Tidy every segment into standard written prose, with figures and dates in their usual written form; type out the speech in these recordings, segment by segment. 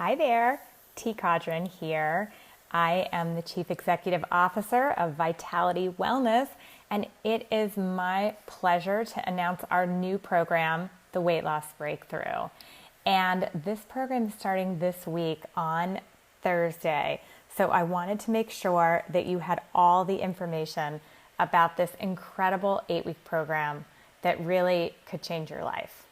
Hi there, Caudron here. I am the Chief Executive Officer of Vitality Wellness, and it is my pleasure to announce our new program, the Weight Loss Breakthrough. And this program is starting this week on Thursday. So I wanted to make sure that you had all the information about this incredible 8-week program that really could change your life.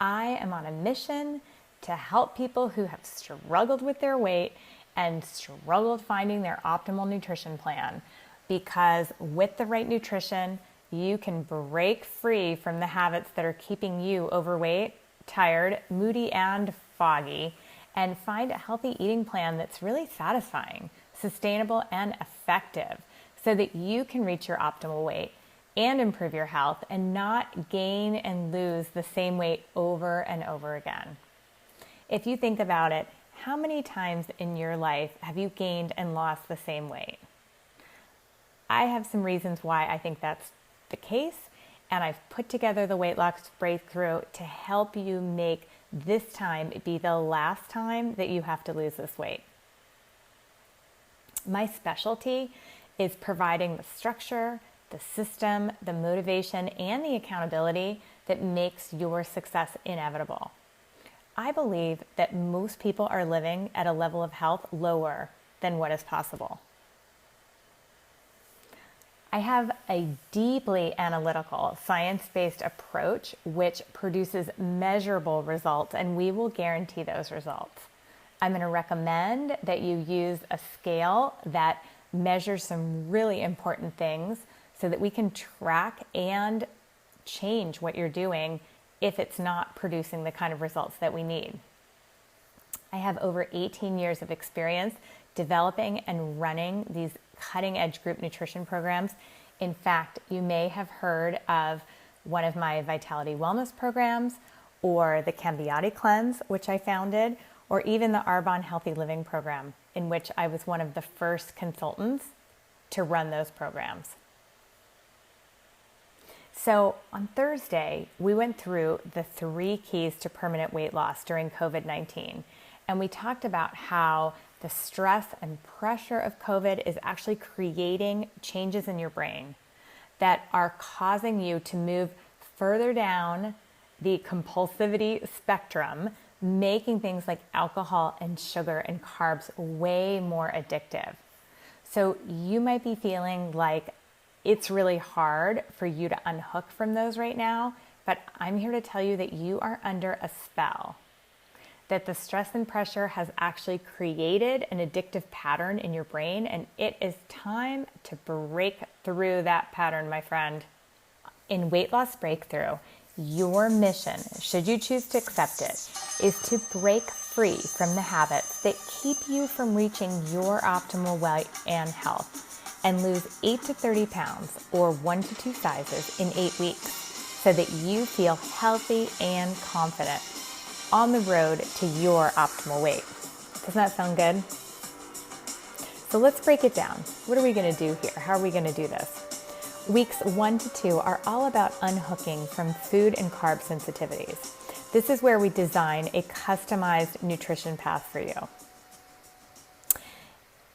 I am on a mission to help people who have struggled with their weight and struggled finding their optimal nutrition plan, because with the right nutrition, you can break free from the habits that are keeping you overweight, tired, moody, and foggy, and find a healthy eating plan that's really satisfying, sustainable, and effective so that you can reach your optimal weight and improve your health and not gain and lose the same weight over and over again. If you think about it, how many times in your life have you gained and lost the same weight? I have some reasons why I think that's the case, and I've put together the Weight Loss Breakthrough to help you make this time be the last time that you have to lose this weight. My specialty is providing the structure, the system, the motivation, and the accountability that makes your success inevitable. I believe that most people are living at a level of health lower than what is possible. I have a deeply analytical, science-based approach which produces measurable results, and we will guarantee those results. I'm going to recommend that you use a scale that measures some really important things so that we can track and change what you're doing if it's not producing the kind of results that we need. I have over 18 years of experience developing and running these cutting-edge group nutrition programs. In fact, you may have heard of one of my Vitality Wellness programs, or the Cambiati Cleanse, which I founded, or even the Arbonne Healthy Living program, in which I was one of the first consultants to run those programs. So on Thursday, we went through the 3 keys to permanent weight loss during COVID-19. And we talked about how the stress and pressure of COVID is actually creating changes in your brain that are causing you to move further down the compulsivity spectrum, making things like alcohol and sugar and carbs way more addictive. So you might be feeling like it's really hard for you to unhook from those right now, but I'm here to tell you that you are under a spell, that the stress and pressure has actually created an addictive pattern in your brain, and it is time to break through that pattern, my friend. In Weight Loss Breakthrough, your mission, should you choose to accept it, is to break free from the habits that keep you from reaching your optimal weight and health, and lose 8 to 30 pounds or 1 to 2 sizes in 8 weeks so that you feel healthy and confident on the road to your optimal weight. Doesn't that sound good? So let's break it down. What are we going to do here? How are we going to do this? Weeks 1 to 2 are all about unhooking from food and carb sensitivities. This is where we design a customized nutrition path for you.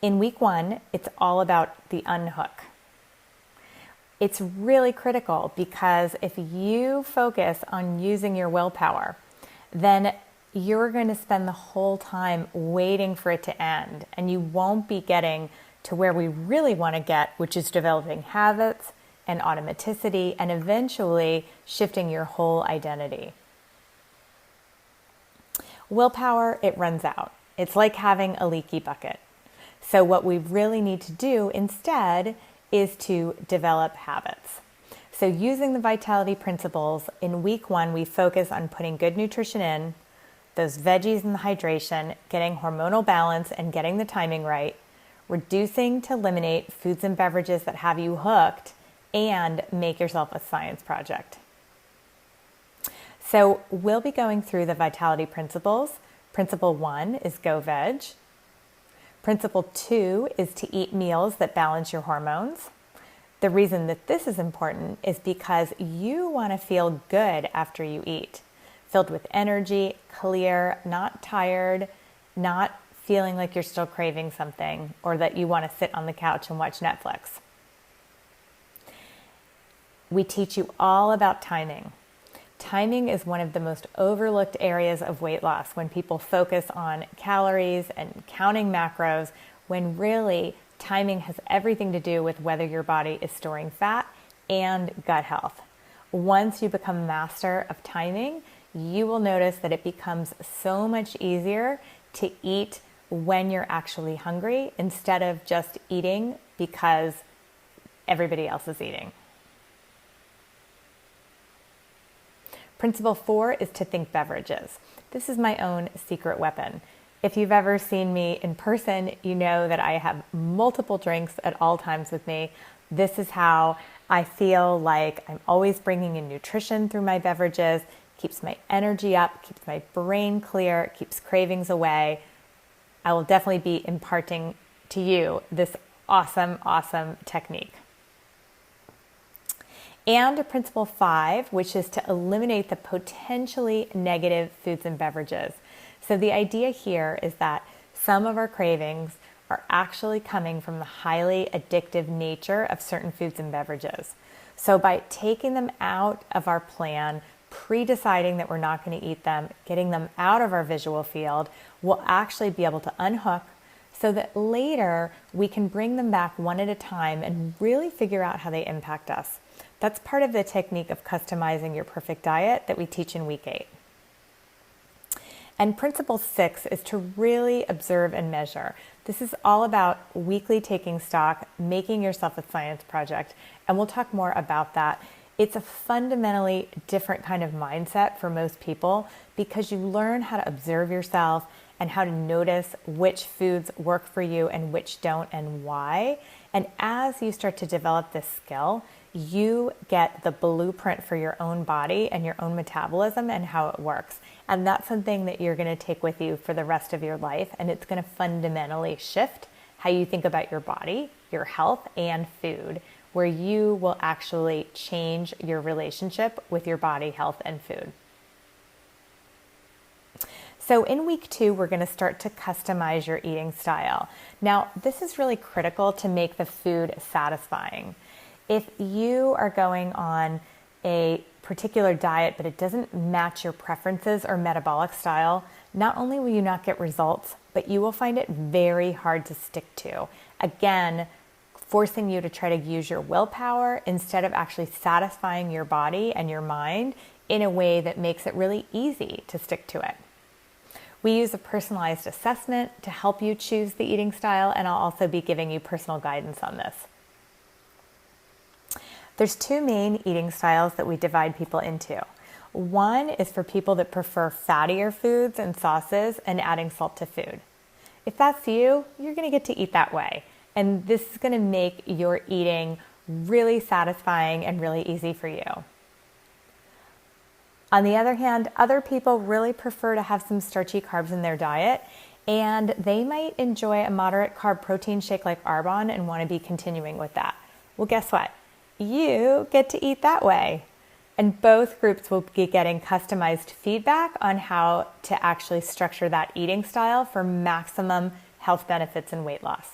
In week 1, it's all about the unhook. It's really critical because if you focus on using your willpower, then you're going to spend the whole time waiting for it to end, and you won't be getting to where we really want to get, which is developing habits and automaticity and eventually shifting your whole identity. Willpower, it runs out. It's like having a leaky bucket. So what we really need to do instead is to develop habits. So using the Vitality principles, in week 1, we focus on putting good nutrition in, those veggies and the hydration, getting hormonal balance and getting the timing right, reducing to eliminate foods and beverages that have you hooked, and make yourself a science project. So we'll be going through the Vitality principles. Principle 1 is go veg. Principle 2 is to eat meals that balance your hormones. The reason that this is important is because you want to feel good after you eat. filled with energy, clear, not tired, not feeling like you're still craving something or that you want to sit on the couch and watch Netflix. We teach you all about timing. Timing is one of the most overlooked areas of weight loss when people focus on calories and counting macros, when really timing has everything to do with whether your body is storing fat and gut health. Once you become master of timing, you will notice that it becomes so much easier to eat when you're actually hungry instead of just eating because everybody else is eating. Principle 4 is to think beverages. This is my own secret weapon. If you've ever seen me in person, you know that I have multiple drinks at all times with me. This is how I feel like I'm always bringing in nutrition through my beverages, keeps my energy up, keeps my brain clear, keeps cravings away. I will definitely be imparting to you this awesome, awesome technique. And principle 5, which is to eliminate the potentially negative foods and beverages. So the idea here is that some of our cravings are actually coming from the highly addictive nature of certain foods and beverages. So by taking them out of our plan, pre-deciding that we're not going to eat them, getting them out of our visual field, we'll actually be able to unhook so that later we can bring them back one at a time and really figure out how they impact us. That's part of the technique of customizing your perfect diet that we teach in week 8. And principle 6 is to really observe and measure. This is all about weekly taking stock, making yourself a science project, and we'll talk more about that. It's a fundamentally different kind of mindset for most people because you learn how to observe yourself and how to notice which foods work for you and which don't and why. And as you start to develop this skill, you get the blueprint for your own body and your own metabolism and how it works. And that's something that you're going to take with you for the rest of your life. And it's going to fundamentally shift how you think about your body, your health, and food, where you will actually change your relationship with your body, health, and food. So in week 2, we're going to start to customize your eating style. Now, this is really critical to make the food satisfying. If you are going on a particular diet, but it doesn't match your preferences or metabolic style, not only will you not get results, but you will find it very hard to stick to. Again, forcing you to try to use your willpower instead of actually satisfying your body and your mind in a way that makes it really easy to stick to it. We use a personalized assessment to help you choose the eating style, and I'll also be giving you personal guidance on this. There's 2 main eating styles that we divide people into. One is for people that prefer fattier foods and sauces and adding salt to food. If that's you, you're going to get to eat that way. And this is going to make your eating really satisfying and really easy for you. On the other hand, other people really prefer to have some starchy carbs in their diet, and they might enjoy a moderate carb protein shake like Arbonne and want to be continuing with that. Well, guess what? You get to eat that way. And both groups will be getting customized feedback on how to actually structure that eating style for maximum health benefits and weight loss.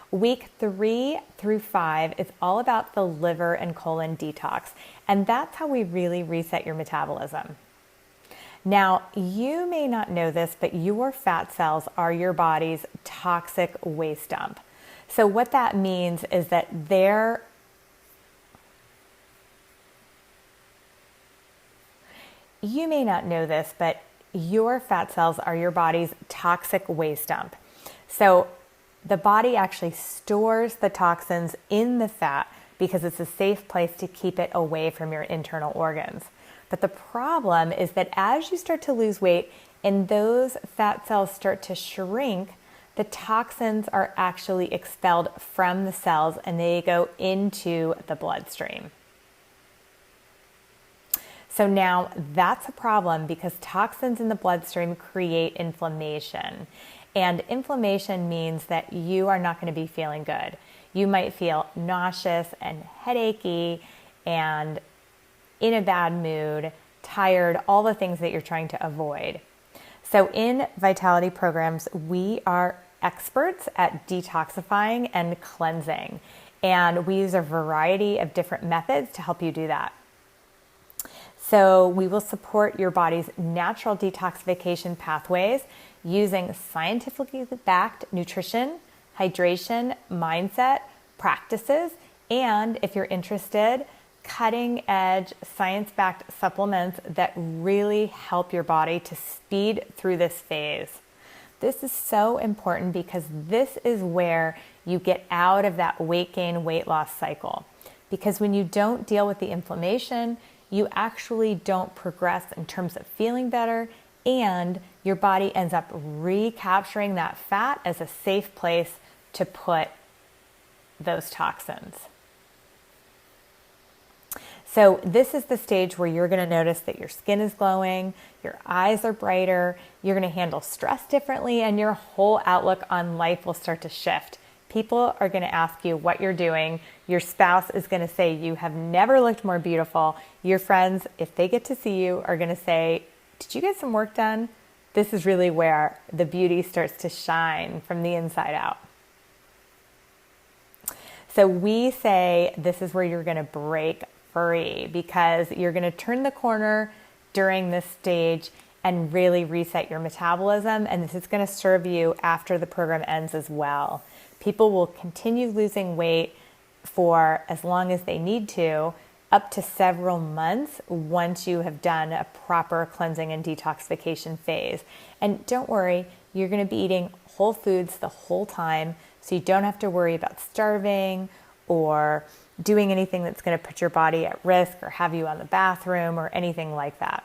Week 3 through 5 is all about the liver and colon detox, and that's how we really reset your metabolism. Now, you may not know this, but your fat cells are your body's toxic waste dump. So what that means is that you may not know this, but your fat cells are your body's toxic waste dump. So the body actually stores the toxins in the fat because it's a safe place to keep it away from your internal organs. But the problem is that as you start to lose weight and those fat cells start to shrink, the toxins are actually expelled from the cells and they go into the bloodstream. So now that's a problem because toxins in the bloodstream create inflammation. And inflammation means that you are not going to be feeling good. You might feel nauseous and headachy and in a bad mood tired, all the things that you're trying to avoid. So in Vitality programs, we are experts at detoxifying and cleansing, and we use a variety of different methods to help you do that. So we will support your body's natural detoxification pathways using scientifically backed nutrition, hydration, mindset, practices, and if you're interested, cutting edge science-backed supplements that really help your body to speed through this phase. This is so important because this is where you get out of that weight gain, weight loss cycle. Because when you don't deal with the inflammation, you actually don't progress in terms of feeling better, and your body ends up recapturing that fat as a safe place to put those toxins. So this is the stage where you're going to notice that your skin is glowing, your eyes are brighter, you're going to handle stress differently, and your whole outlook on life will start to shift. People are going to ask you what you're doing. Your spouse is going to say, you have never looked more beautiful. Your friends, if they get to see you, are going to say, did you get some work done? This is really where the beauty starts to shine from the inside out. So we say this is where you're going to break free, because you're going to turn the corner during this stage and really reset your metabolism. And this is going to serve you after the program ends as well. People will continue losing weight for as long as they need to, up to several months once you have done a proper cleansing and detoxification phase. And don't worry, you're going to be eating whole foods the whole time, so you don't have to worry about starving or doing anything that's going to put your body at risk or have you on the bathroom or anything like that.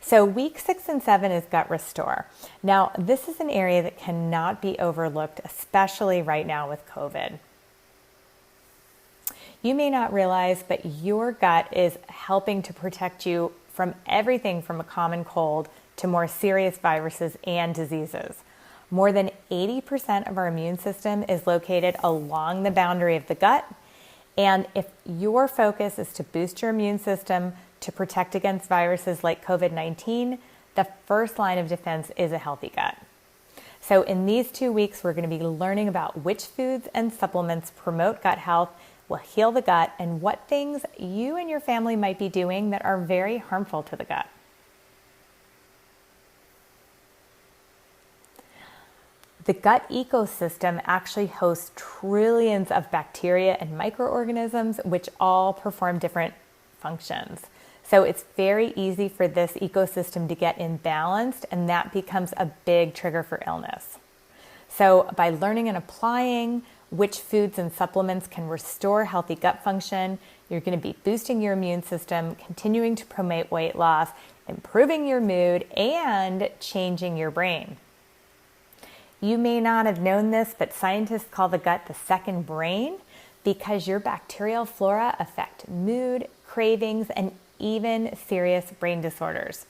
So week 6 and 7 is gut restore. Now, this is an area that cannot be overlooked, especially right now with COVID. You may not realize, but your gut is helping to protect you from everything from a common cold to more serious viruses and diseases. More than 80% of our immune system is located along the boundary of the gut. And if your focus is to boost your immune system to protect against viruses like COVID-19, the first line of defense is a healthy gut. So in these 2 weeks, we're going to be learning about which foods and supplements promote gut health, will heal the gut, and what things you and your family might be doing that are very harmful to the gut. The gut ecosystem actually hosts trillions of bacteria and microorganisms, which all perform different functions. So it's very easy for this ecosystem to get imbalanced, and that becomes a big trigger for illness. So by learning and applying which foods and supplements can restore healthy gut function, you're going to be boosting your immune system, continuing to promote weight loss, improving your mood, and changing your brain. You may not have known this, but scientists call the gut the second brain because your bacterial flora affect mood, cravings, and even serious brain disorders.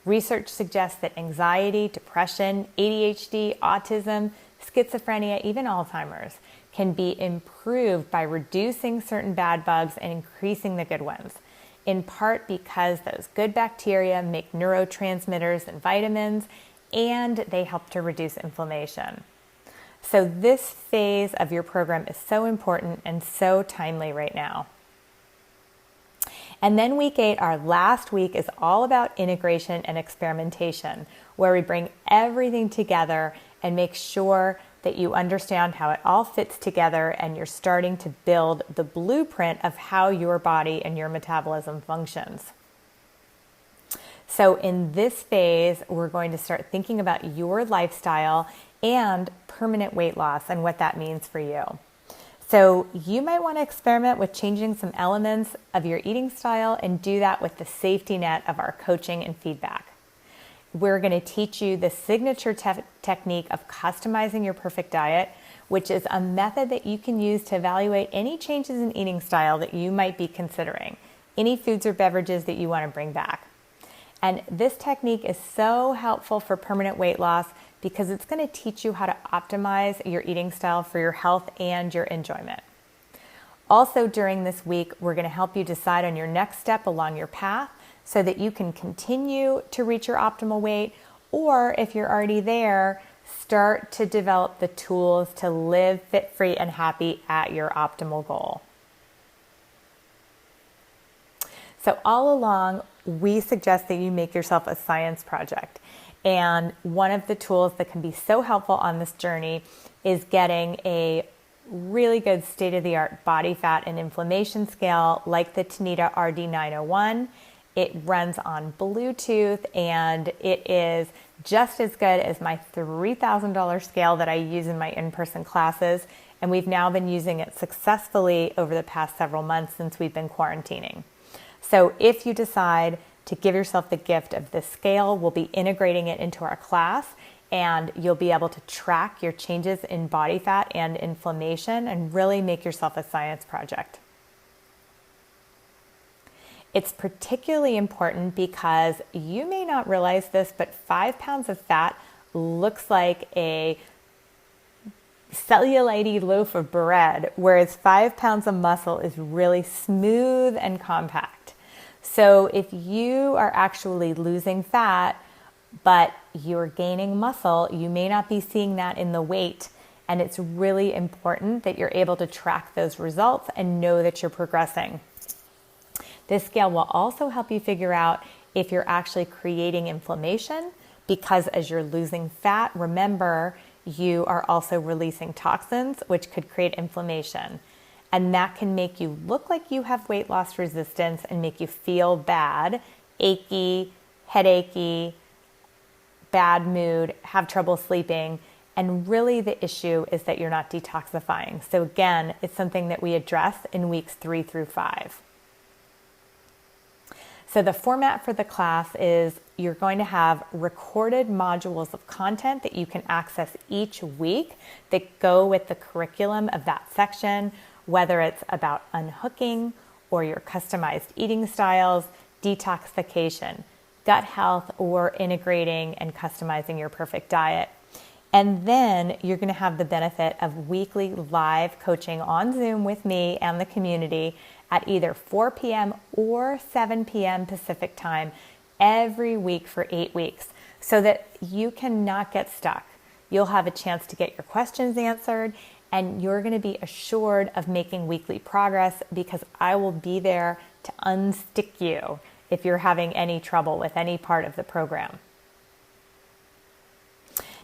Research suggests that anxiety, depression, ADHD, autism, schizophrenia, even Alzheimer's can be improved by reducing certain bad bugs and increasing the good ones, in part because those good bacteria make neurotransmitters and vitamins, and they help to reduce inflammation. So this phase of your program is so important and so timely right now. And then week 8, our last week, is all about integration and experimentation, where we bring everything together and make sure that you understand how it all fits together and you're starting to build the blueprint of how your body and your metabolism functions. So in this phase, we're going to start thinking about your lifestyle and permanent weight loss and what that means for you. So you might want to experiment with changing some elements of your eating style and do that with the safety net of our coaching and feedback. We're going to teach you the signature technique of customizing your perfect diet, which is a method that you can use to evaluate any changes in eating style that you might be considering, any foods or beverages that you want to bring back. And this technique is so helpful for permanent weight loss because it's going to teach you how to optimize your eating style for your health and your enjoyment. Also, during this week, we're going to help you decide on your next step along your path so that you can continue to reach your optimal weight, or if you're already there, start to develop the tools to live fit, free, and happy at your optimal goal. So all along, we suggest that you make yourself a science project. And one of the tools that can be so helpful on this journey is getting a really good state-of-the-art body fat and inflammation scale like the Tanita RD901. It runs on Bluetooth, and it is just as good as my $3,000 scale that I use in my in-person classes. And we've now been using it successfully over the past several months since we've been quarantining. So if you decide to give yourself the gift of this scale, we'll be integrating it into our class, and you'll be able to track your changes in body fat and inflammation and really make yourself a science project. It's particularly important because you may not realize this, but 5 pounds of fat looks like a cellulite loaf of bread, whereas 5 pounds of muscle is really smooth and compact. So if you are actually losing fat, but you're gaining muscle, you may not be seeing that in the weight. And it's really important that you're able to track those results and know that you're progressing. This scale will also help you figure out if you're actually creating inflammation, because as you're losing fat, remember, you are also releasing toxins, which could create inflammation. And that can make you look like you have weight loss resistance and make you feel bad, achy, headachy, bad mood, have trouble sleeping. And really the issue is that you're not detoxifying. So again, it's something that we address in weeks 3 through 5. So the format for the class is you're going to have recorded modules of content that you can access each week that go with the curriculum of that section, whether it's about unhooking or your customized eating styles, detoxification, gut health, or integrating and customizing your perfect diet. And then you're going to have the benefit of weekly live coaching on Zoom with me and the community at either 4 p.m. or 7 p.m. Pacific time every week for 8 weeks, so that you cannot get stuck. You'll have a chance to get your questions answered, and you're going to be assured of making weekly progress because I will be there to unstick you if you're having any trouble with any part of the program.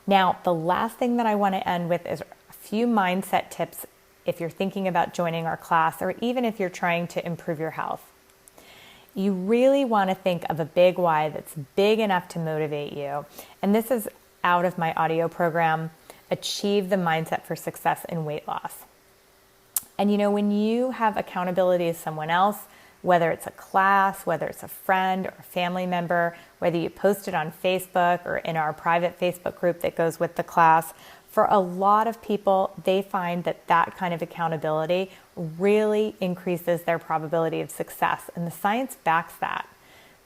Now, the last thing that I want to end with is a few mindset tips if you're thinking about joining our class, or even if you're trying to improve your health. You really want to think of a big why that's big enough to motivate you. And this is out of my audio program, Achieve the Mindset for Success in Weight Loss. And you know, when you have accountability as someone else, whether it's a class, whether it's a friend or a family member, whether you post it on Facebook or in our private Facebook group that goes with the class, for a lot of people, they find that that kind of accountability really increases their probability of success. And the science backs that.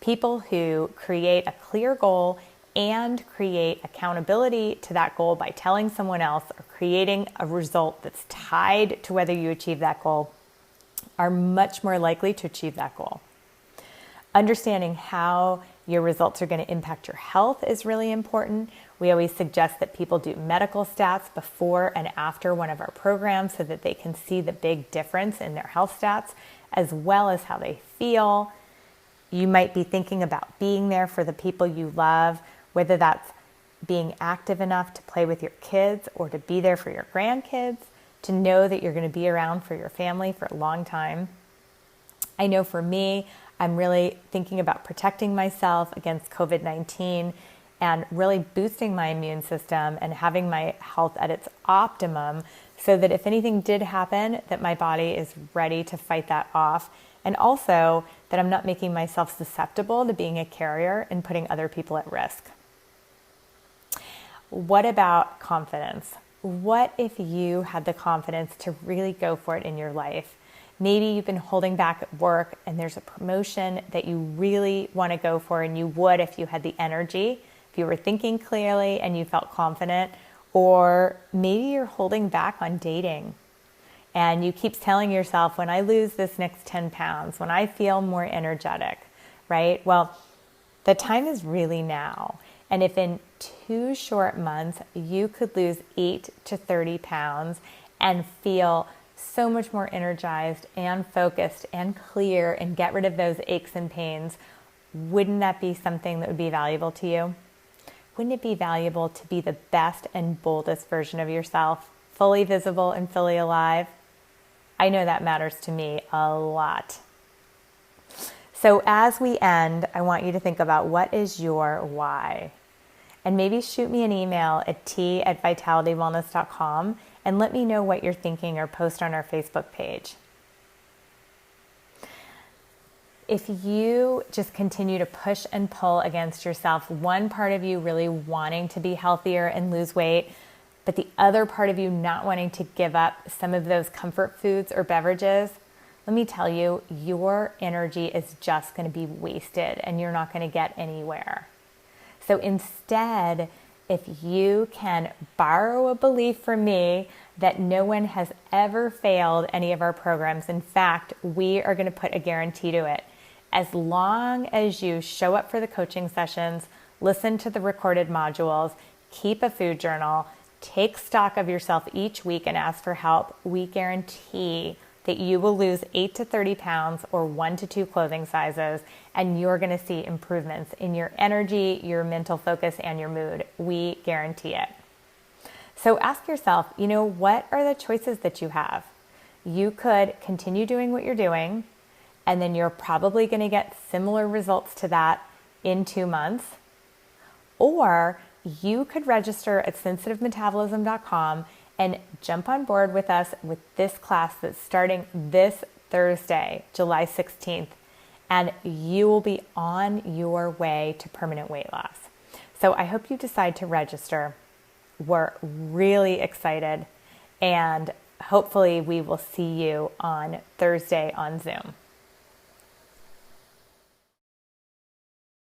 People who create a clear goal and create accountability to that goal by telling someone else or creating a result that's tied to whether you achieve that goal are much more likely to achieve that goal. Understanding how your results are going to impact your health is really important. We always suggest that people do medical stats before and after one of our programs so that they can see the big difference in their health stats, as well as how they feel. You might be thinking about being there for the people you love, whether that's being active enough to play with your kids or to be there for your grandkids, to know that you're going to be around for your family for a long time. I know for me, I'm really thinking about protecting myself against COVID-19 and really boosting my immune system and having my health at its optimum so that if anything did happen, that my body is ready to fight that off. And also that I'm not making myself susceptible to being a carrier and putting other people at risk. What about confidence? What if you had the confidence to really go for it in your life? Maybe you've been holding back at work and there's a promotion that you really want to go for, and you would if you had the energy, if you were thinking clearly and you felt confident. Or maybe you're holding back on dating. and you keep telling yourself, when I lose this next 10 pounds, when I feel more energetic, right? Well, the time is really now. And if in 2 short months you could lose 8 to 30 pounds and feel so much more energized and focused and clear and get rid of those aches and pains, wouldn't that be something that would be valuable to you? Wouldn't it be valuable to be the best and boldest version of yourself, fully visible and fully alive? I know that matters to me a lot. So as we end, I want you to think about, what is your why? And maybe shoot me an email at t@vitalitywellness.com and let me know what you're thinking, or post on our Facebook page. If you just continue to push and pull against yourself, one part of you really wanting to be healthier and lose weight, but the other part of you not wanting to give up some of those comfort foods or beverages, let me tell you, your energy is just going to be wasted and you're not going to get anywhere. So instead, if you can borrow a belief from me that no one has ever failed any of our programs, in fact, we are going to put a guarantee to it. As long as you show up for the coaching sessions, listen to the recorded modules, keep a food journal, take stock of yourself each week and ask for help, we guarantee that you will lose 8 to 30 pounds or 1 to 2 clothing sizes, and you're going to see improvements in your energy, your mental focus, and your mood. We guarantee it. So ask yourself, what are the choices that you have? You could continue doing what you're doing, and then you're probably going to get similar results to that in 2 months. Or you could register at sensitivemetabolism.com and jump on board with us with this class that's starting this Thursday, July 16th, and you will be on your way to permanent weight loss. So I hope you decide to register. We're really excited, and hopefully we will see you on Thursday on Zoom.